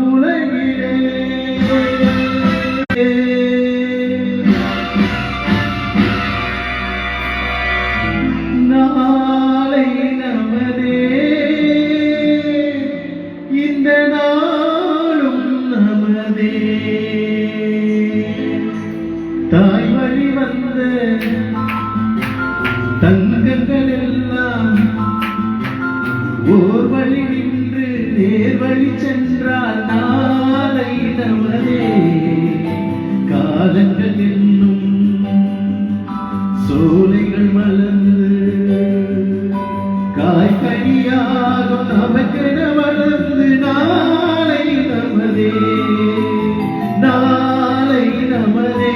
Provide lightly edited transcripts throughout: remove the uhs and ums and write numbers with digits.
உலகிலே நாளை நமதே இந்த நாளும் நமதே தாய் வழி வந்த தங்கங்கள் எல்லாம் ஓர் வழி நின்று நேர் வழி சென்றால் நாளை நமதே காலங்கள் என்னும் சோலைகள் மலர்ந்து காய்கனியாகும் நமக்கென வளர்ந்து நாளை நமதே நாளை நமதே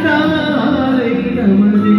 நாளை நமதே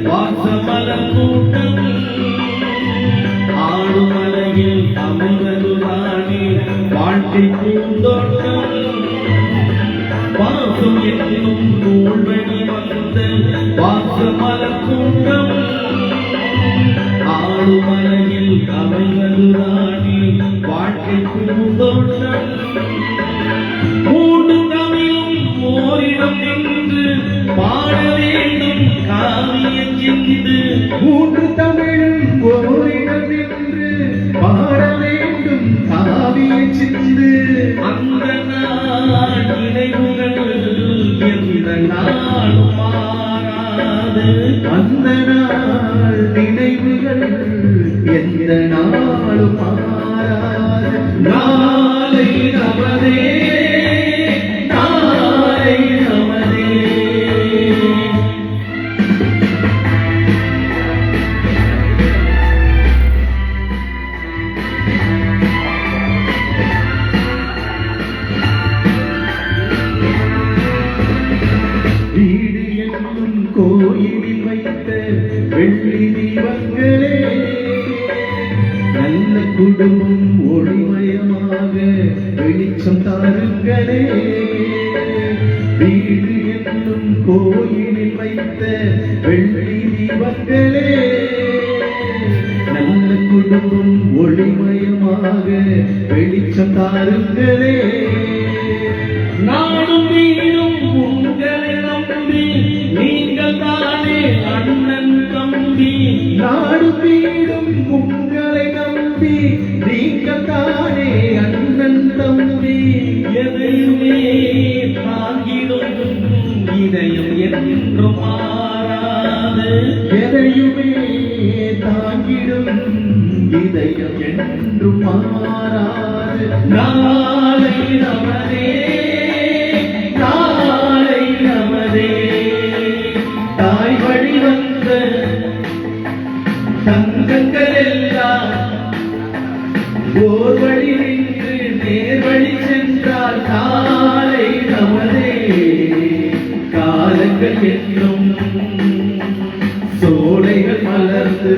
வாசமலர் கூட்டம் ஆடுமலையில் அமைவதுதானே வாழ்க்கை பூந்தோட்டம் வாசம் என்னும் நூல்வழி வந்த வாசமலர் கூட்டம் ஆடுமலையில் அமைவதுதானே வாழ்க்கை பூந்தோட்டம் மூன்று தமிழும் ஓரிடம் என்று பாட வேண்டும் காவிய சிந்து மூன்று தமிழும் ஓரிடம் என்று பாட வேண்டும் காவிய சிந்து அந்த நாள் நினைவுகள் எந்த நாளும் மாறாது அந்த நாள் நினைவுகள் எந்த நாளும் மாறாது நாளை நமதே வீடு என்னும் கோயிலில் வைத்த வெள்ளி தீபங்களே நல்ல குடும்பம் ஒளிமயமாக வெளிச்சம் தாருங்களே வீடு என்னும் கோயிலில் வைத்த வெள்ளி தீபங்களே நல்ல குடும்பம் ஒளிமயமாக வெளிச்சம் தாருங்களே நாடும் வீடும் உங்களை நம்பி நீங்கள் தானே அண்ணன் தம்பி நாடும் வீடும் உங்களை நம்பி நீங்கள் தானே அண்ணன் தம்பி எதையுமே தாங்கிடும் இதயம் என்றும் மாறாது எதையுமே தாங்கிடும் இதயம் என்றும் மாறாது நாளை நமதே நாளை நமதே தாய் வழி வந்த தங்கங்கள் எல்லாம் ஓர் வழி நின்று நேர் வழி சென்றால் நாளை நமதே காலங்கள் என்னும் சோலைகள் மலர்ந்து